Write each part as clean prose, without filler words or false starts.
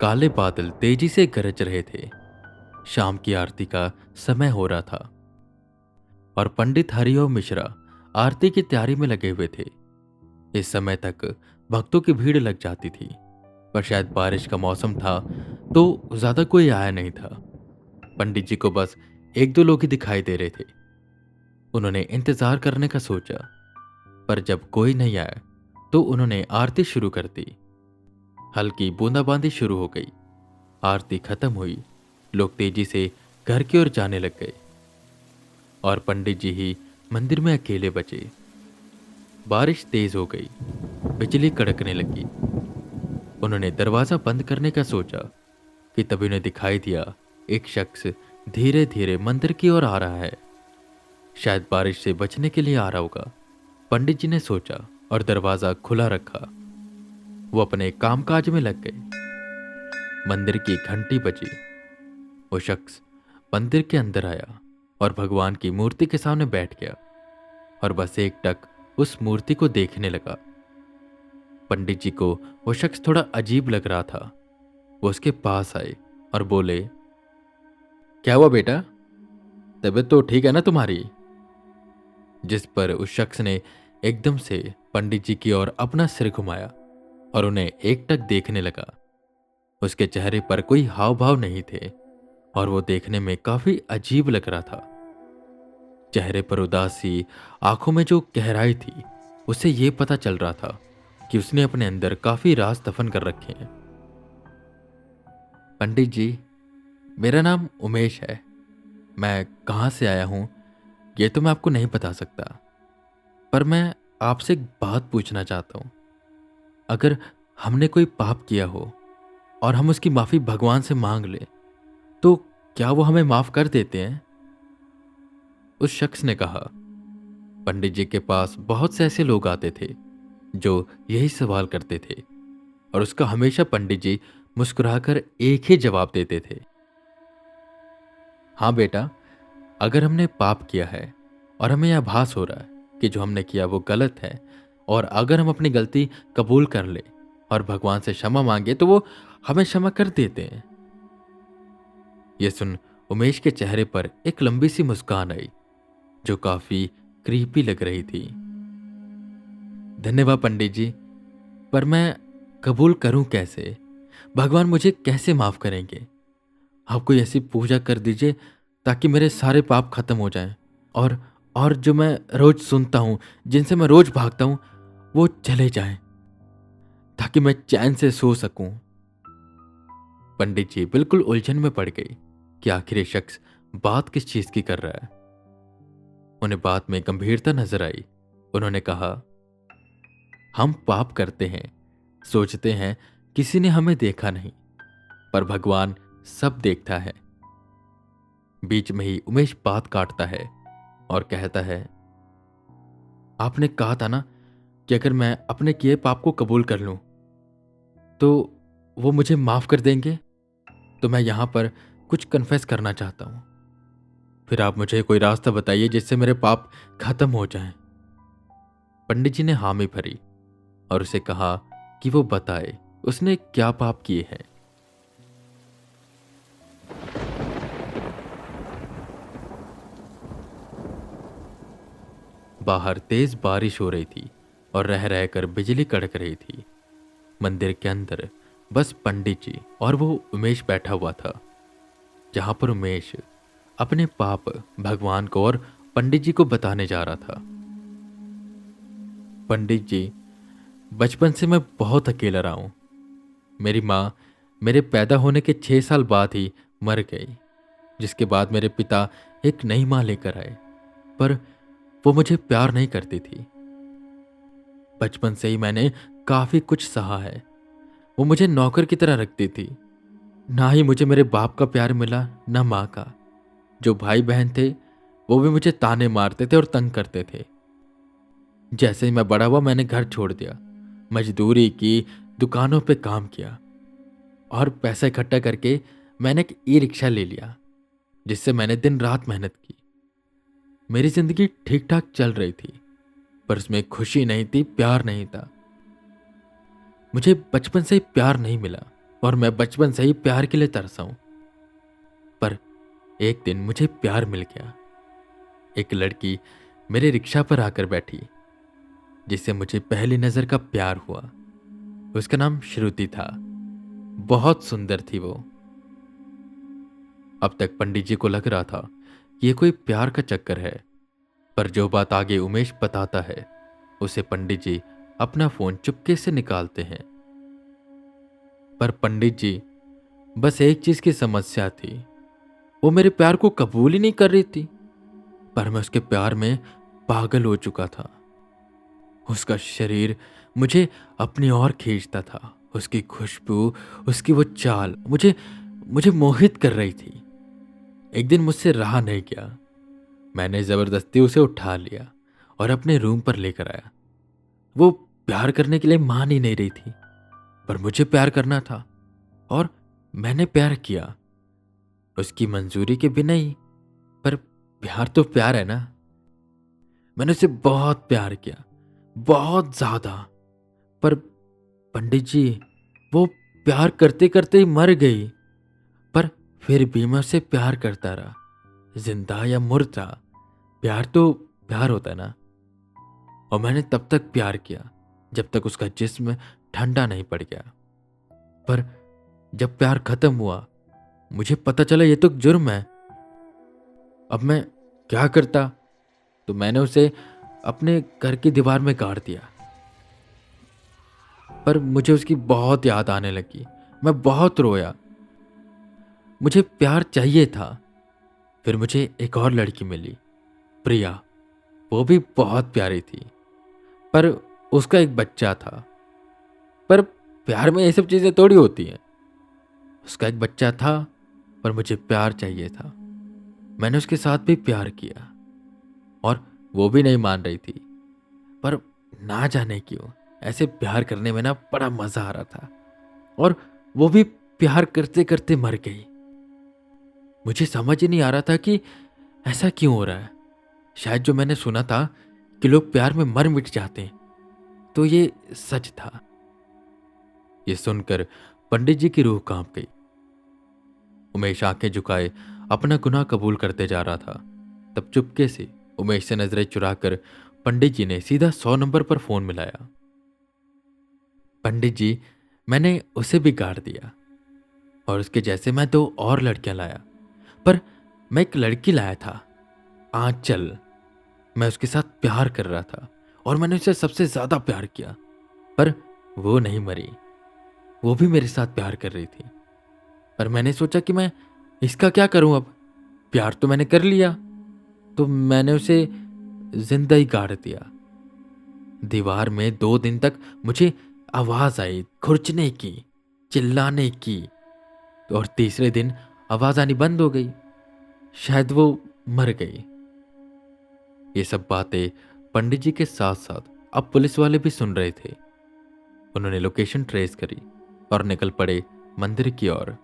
काले बादल तेजी से गरज रहे थे। शाम की आरती का समय हो रहा था और पंडित हरिओम मिश्रा आरती की तैयारी में लगे हुए थे। इस समय तक भक्तों की भीड़ लग जाती थी, पर शायद बारिश का मौसम था तो ज्यादा कोई आया नहीं था। पंडित जी को बस एक दो लोग ही दिखाई दे रहे थे। उन्होंने इंतजार करने का सोचा, पर जब कोई नहीं आया तो उन्होंने आरती शुरू कर दी। हल्की बूंदाबांदी शुरू हो गई। आरती खत्म हुई। लोग तेजी से घर की ओर जाने लग गए और पंडित जी ही मंदिर में अकेले बचे। बारिश तेज हो गई, बिजली कड़कने लगी। उन्होंने दरवाजा बंद करने का सोचा कि तभी उन्हें दिखाई दिया एक शख्स धीरे धीरे मंदिर की ओर आ रहा है। शायद बारिश से बचने के लिए आ रहा होगा, पंडित जी ने सोचा और दरवाजा खुला रखा। वो अपने कामकाज में लग गए। मंदिर की घंटी बजी। वो शख्स मंदिर के अंदर आया और भगवान की मूर्ति के सामने बैठ गया और बस एक टक उस मूर्ति को देखने लगा। पंडित जी को वो शख्स थोड़ा अजीब लग रहा था। वो उसके पास आए और बोले, क्या हुआ बेटा, तबीयत तो ठीक है ना तुम्हारी? जिस पर उस शख्स ने एकदम से पंडित जी की ओर अपना सिर घुमाया और उन्हें एकटक देखने लगा। उसके चेहरे पर कोई हाव भाव नहीं थे और वो देखने में काफी अजीब लग रहा था। चेहरे पर उदासी, आंखों में जो गहराई थी, उससे ये पता चल रहा था कि उसने अपने अंदर काफी राज दफन कर रखे हैं। पंडित जी, मेरा नाम उमेश है। मैं कहाँ से आया हूँ ये तो मैं आपको नहीं बता सकता, पर मैं आपसे एक बात पूछना चाहता हूँ। अगर हमने कोई पाप किया हो और हम उसकी माफी भगवान से मांग ले, तो क्या वो हमें माफ कर देते हैं? उस शख्स ने कहा। पंडित जी के पास बहुत से ऐसे लोग आते थे जो यही सवाल करते थे और उसका हमेशा पंडित जी मुस्कुराकर एक ही जवाब देते थे, हाँ बेटा, अगर हमने पाप किया है और हमें यह आभास हो रहा है कि जो हमने किया वो गलत है, और अगर हम अपनी गलती कबूल कर ले और भगवान से क्षमा मांगे तो वो हमें क्षमा कर देते हैं। यह सुन उमेश के चेहरे पर एक लंबी सी मुस्कान आई जो काफी क्रीपी लग रही थी। धन्यवाद पंडित जी, पर मैं कबूल करूं कैसे? भगवान मुझे कैसे माफ करेंगे? आप कोई ऐसी पूजा कर दीजिए ताकि मेरे सारे पाप खत्म हो जाएं और जो मैं रोज सुनता हूं, जिनसे मैं रोज भागता हूं, वो चले जाएं ताकि मैं चैन से सो सकूं। पंडित जी बिल्कुल उलझन में पड़ गई कि आखिर ये शख्स बात किस चीज की कर रहा है। उन्हें बात में गंभीरता नजर आई। उन्होंने कहा, हम पाप करते हैं, सोचते हैं किसी ने हमें देखा नहीं, पर भगवान सब देखता है। बीच में ही उमेश बात काटता है और कहता है, आपने कहा था ना कि अगर मैं अपने किए पाप को कबूल कर लूं तो वो मुझे माफ कर देंगे। तो मैं यहां पर कुछ कन्फेस करना चाहता हूं। फिर आप मुझे कोई रास्ता बताइए जिससे मेरे पाप खत्म हो जाएं। पंडित जी ने हामी भरी और उसे कहा कि वो बताए उसने क्या पाप किए हैं। बाहर तेज बारिश हो रही थी और रह रहकर बिजली कड़क रही थी। मंदिर के अंदर बस पंडित जी और वो उमेश बैठा हुआ था। जहां पर उमेश अपने पाप भगवान को और पंडित जी को बताने जा रहा था। पंडित जी, बचपन से मैं बहुत अकेला रहा हूं। मेरी माँ मेरे पैदा होने के 6 साल बाद ही मर गई, जिसके बाद मेरे पिता एक नई माँ लेकर आए, पर वो मुझे प्यार नहीं करती थी। बचपन से ही मैंने काफी कुछ सहा है। वो मुझे नौकर की तरह रखती थी। ना ही मुझे मेरे बाप का प्यार मिला, ना माँ का। जो भाई बहन थे वो भी मुझे ताने मारते थे और तंग करते थे। जैसे ही मैं बड़ा हुआ मैंने घर छोड़ दिया, मजदूरी की, दुकानों पे काम किया और पैसा इकट्ठा करके मैंने एक ई रिक्शा ले लिया, जिससे मैंने दिन रात मेहनत की। मेरी जिंदगी ठीक ठाक चल रही थी, पर उसमें खुशी नहीं थी, प्यार नहीं था। मुझे बचपन से ही प्यार नहीं मिला। और मैं बचपन से ही प्यार के लिए तरसा हूं। पर एक दिन मुझे प्यार मिल गया। एक लड़की मेरे रिक्शा पर आकर बैठी, जिससे मुझे पहली नजर का प्यार हुआ। उसका नाम श्रुति था। बहुत सुंदर थी वो। अब तक पंडित जी को लग रहा था कि ये कोई प्यार का चक्कर है, पर जो बात आगे उमेश बताता है उसे पंडित जी अपना फोन चुपके से निकालते हैं। पर पंडित जी, बस एक चीज की समस्या थी, वो मेरे प्यार को कबूल ही नहीं कर रही थी। पर मैं उसके प्यार में पागल हो चुका था। उसका शरीर मुझे अपनी ओर खींचता था। उसकी खुशबू, उसकी वो चाल मुझे मुझे मोहित कर रही थी। एक दिन मुझसे रहा नहीं गया। मैंने जबरदस्ती उसे उठा लिया और अपने रूम पर लेकर आया। वो प्यार करने के लिए मान ही नहीं रही थी, पर मुझे प्यार करना था और मैंने प्यार किया उसकी मंजूरी के बिना ही। पर प्यार तो प्यार है ना। मैंने उसे बहुत प्यार किया, बहुत ज्यादा। पर पंडित जी, वो प्यार करते करते ही मर गई। पर फिर भी मैं उससे प्यार करता रहा, जिंदा या मुर्दा। प्यार तो प्यार होता है ना। और मैंने तब तक प्यार किया जब तक उसका जिस्म ठंडा नहीं पड़ गया। पर जब प्यार खत्म हुआ, मुझे पता चला ये तो जुर्म है। अब मैं क्या करता? तो मैंने उसे अपने घर की दीवार में गाड़ दिया। पर मुझे उसकी बहुत याद आने लगी। मैं बहुत रोया। मुझे प्यार चाहिए था। फिर मुझे एक और लड़की मिली, प्रिया। वो भी बहुत प्यारी थी, पर उसका एक बच्चा था। पर प्यार में ये सब चीजें थोड़ी होती हैं। उसका एक बच्चा था, पर मुझे प्यार चाहिए था। मैंने उसके साथ भी प्यार किया और वो भी नहीं मान रही थी। पर ना जाने क्यों ऐसे प्यार करने में ना बड़ा मजा आ रहा था। और वो भी प्यार करते करते मर गई। मुझे समझ ही नहीं आ रहा था कि ऐसा क्यों हो रहा है। शायद जो मैंने सुना था कि लोग प्यार में मर मिट जाते हैं, तो ये सच था। ये सुनकर पंडित जी की रूह कांप गई। उमेश आंखें झुकाए अपना गुनाह कबूल करते जा रहा था। तब चुपके से उमेश से नजरें चुराकर पंडित जी ने सीधा 100 नंबर पर फोन मिलाया। पंडित जी, मैंने उसे भी गाड़ दिया और उसके जैसे मैं 2 और लड़कियां लाया। पर मैं एक लड़की लाया था, आंचल। मैं उसके साथ प्यार कर रहा था और मैंने उसे सबसे ज्यादा प्यार किया। पर वो नहीं मरी। वो भी मेरे साथ प्यार कर रही थी। पर मैंने सोचा कि मैं इसका क्या करूं अब। प्यार तो मैंने कर लिया, तो मैंने उसे जिंदा ही गाड़ दिया। दीवार में 2 दिन तक मुझे आवाज आई खुरचने की, चिल्लाने की। और तीसरे दिन आवाज आनी बंद हो गई। शायद वो मर गई। ये सब बातें पंडित जी के साथ साथ अब पुलिस वाले भी सुन रहे थे। उन्होंने लोकेशन ट्रेस करी और निकल पड़े मंदिर की ओर।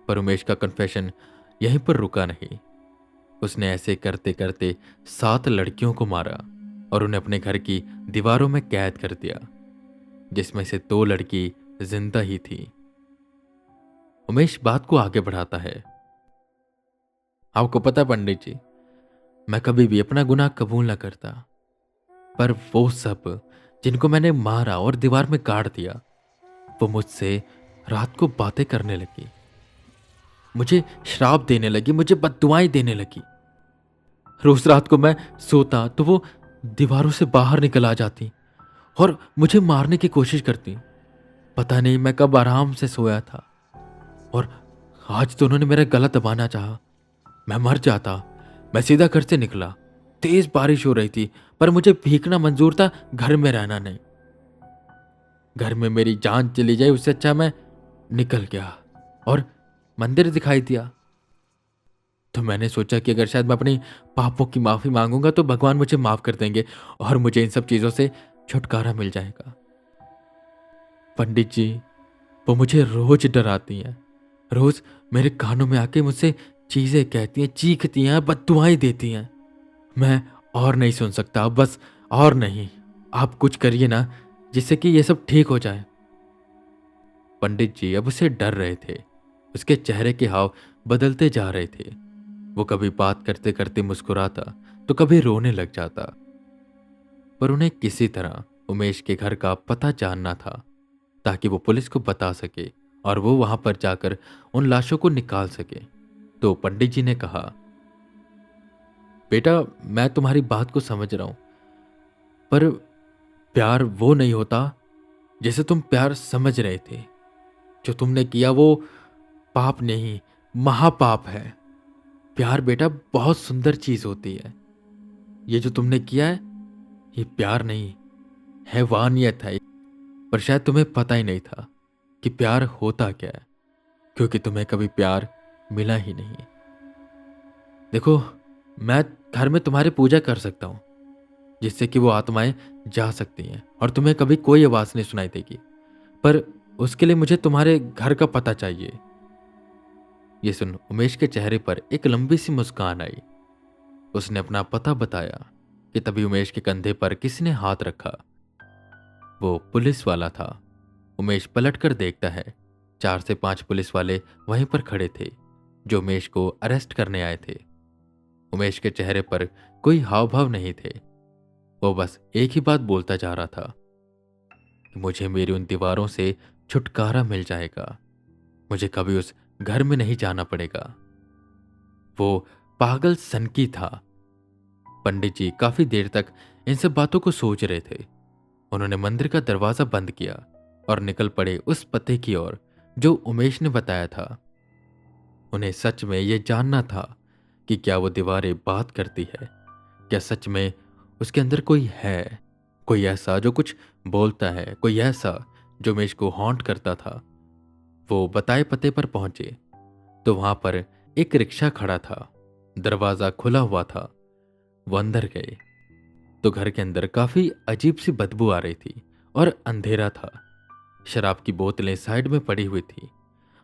पर उमेश का कन्फेशन यहीं पर रुका नहीं। उसने ऐसे करते करते 7 लड़कियों को मारा और उन्हें अपने घर की दीवारों में कैद कर दिया, जिसमें से 2 लड़की जिंदा ही थी। उमेश बात को आगे बढ़ाता है। आपको पता पंडित जी, मैं कभी भी अपना गुनाह कबूल न करता। पर वो सब जिनको मैंने मारा और दीवार में गाड़ दिया, वो मुझसे रात को बातें करने लगी, मुझे श्राप देने लगी, मुझे बद्दुआएं देने लगी। रोज रात को मैं सोता तो वो दीवारों से बाहर निकल आ जाती और मुझे मारने की कोशिश करती। पता नहीं मैं कब आराम से सोया था और आज तो उन्होंने मेरा गला दबाना चाहा। मैं मर जाता। मैं सीधा घर से निकला। तेज बारिश हो रही थी, पर मुझे भीगना मंजूर था, घर में रहना नहीं। घर में मेरी जान चली जाए उससे अच्छा मैं निकल गया और मंदिर दिखाई दिया। तो मैंने सोचा कि अगर शायद मैं अपनी पापों की माफी मांगूंगा तो भगवान मुझे माफ कर देंगे और मुझे इन सब चीजों से छुटकारा मिल जाएगा। पंडित जी, वो मुझे रोज डराती हैं। रोज मेरे कानों में आके मुझसे चीजें कहती हैं, चीखती हैं, बद्दुआएं देती हैं। मैं और नहीं सुन सकता, बस और नहीं। आप कुछ करिए ना, जिससे कि ये सब ठीक हो जाए। पंडित जी अब उसे डर रहे थे। उसके चेहरे के हाव बदलते जा रहे थे। वो कभी बात करते करते मुस्कुराता तो कभी रोने लग जाता। पर उन्हें किसी तरह उमेश के घर का पता जानना था, ताकि वो पुलिस को बता सके और वो वहां पर जाकर उन लाशों को निकाल सके। तो पंडित जी ने कहा, बेटा, मैं तुम्हारी बात को समझ रहा हूं, पर प्यार वो नहीं होता जैसे तुम प्यार समझ रहे थे। जो तुमने किया वो पाप नहीं, महापाप है। प्यार बेटा बहुत सुंदर चीज होती है। ये जो तुमने किया है, ये प्यार नहीं, हैवानियत है। पर शायद तुम्हें पता ही नहीं था कि प्यार होता क्या है, क्योंकि तुम्हें कभी प्यार मिला ही नहीं। देखो, मैं घर में तुम्हारी पूजा कर सकता हूं, जिससे कि वो आत्माएं जा सकती हैं और तुम्हें कभी कोई आवाज नहीं सुनाई देगी, पर उसके लिए मुझे तुम्हारे घर का पता चाहिए। ये सुन उमेश के चेहरे पर एक लंबी सी मुस्कान आई। उसने अपना पता बताया कि तभी उमेश के कंधे पर किसी ने हाथ रखा। वो पुलिस वाला था। उमेश पलटकर देखता है, 4 से 5 पुलिस वाले वहीं पर खड़े थे, जो उमेश को अरेस्ट करने आए थे। उमेश के चेहरे पर कोई हाव भाव नहीं थे। वो बस एक ही बात बोलता जा रहा था कि मुझे मेरी उन दीवारों से छुटकारा मिल जाएगा। मुझे कभी उस घर में नहीं जाना पड़ेगा। वो पागल सनकी था। पंडित जी काफी देर तक इन सब बातों को सोच रहे थे। उन्होंने मंदिर का दरवाजा बंद किया और निकल पड़े उस पते की ओर जो उमेश ने बताया था। उन्हें सच में यह जानना था कि क्या वो दीवारें बात करती है, क्या सच में उसके अंदर कोई है, कोई ऐसा जो कुछ बोलता है, कोई ऐसा जो उमेश को हॉन्ट करता था। वो बताए पते पर पहुंचे तो वहां पर एक रिक्शा खड़ा था। दरवाजा खुला हुआ था। वो अंदर गए तो घर के अंदर काफी अजीब सी बदबू आ रही थी और अंधेरा था। शराब की बोतलें साइड में पड़ी हुई थी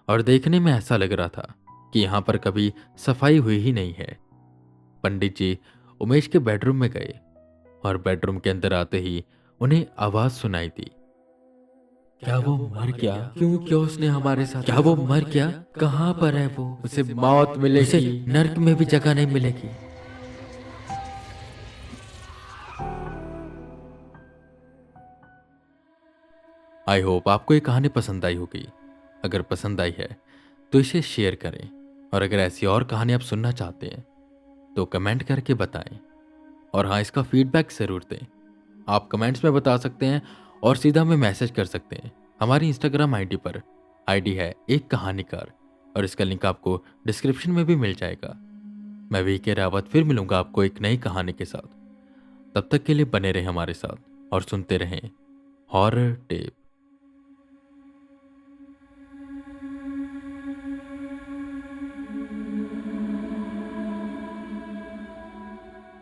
और देखने में ऐसा लग रहा था कि यहां पर कभी सफाई हुई ही नहीं है। पंडित जी उमेश के बेडरूम में गए और बेडरूम के अंदर आते ही उन्हें आवाज सुनाई दी। क्या वो मर गया? क्यों क्यों उसने हमारे साथ? क्या वो मर गया? कहां पर है वो? उसे मौत मिलेगी, उसे नर्क में भी जगह नहीं मिलेगी। आई होप आपको ये कहानी पसंद आई होगी। अगर पसंद आई है तो इसे शेयर करें, और अगर ऐसी और कहानी आप सुनना चाहते हैं तो कमेंट करके बताएं। और हाँ, इसका फीडबैक ज़रूर दें। आप कमेंट्स में बता सकते हैं और सीधा हमें मैसेज कर सकते हैं हमारी इंस्टाग्राम आईडी पर। आईडी है एक कहानीकार, और इसका लिंक आपको डिस्क्रिप्शन में भी मिल जाएगा। मैं वीके रावत फिर मिलूंगा आपको एक नई कहानी के साथ। तब तक के लिए बने रहें हमारे साथ और सुनते रहें हॉरर टेप।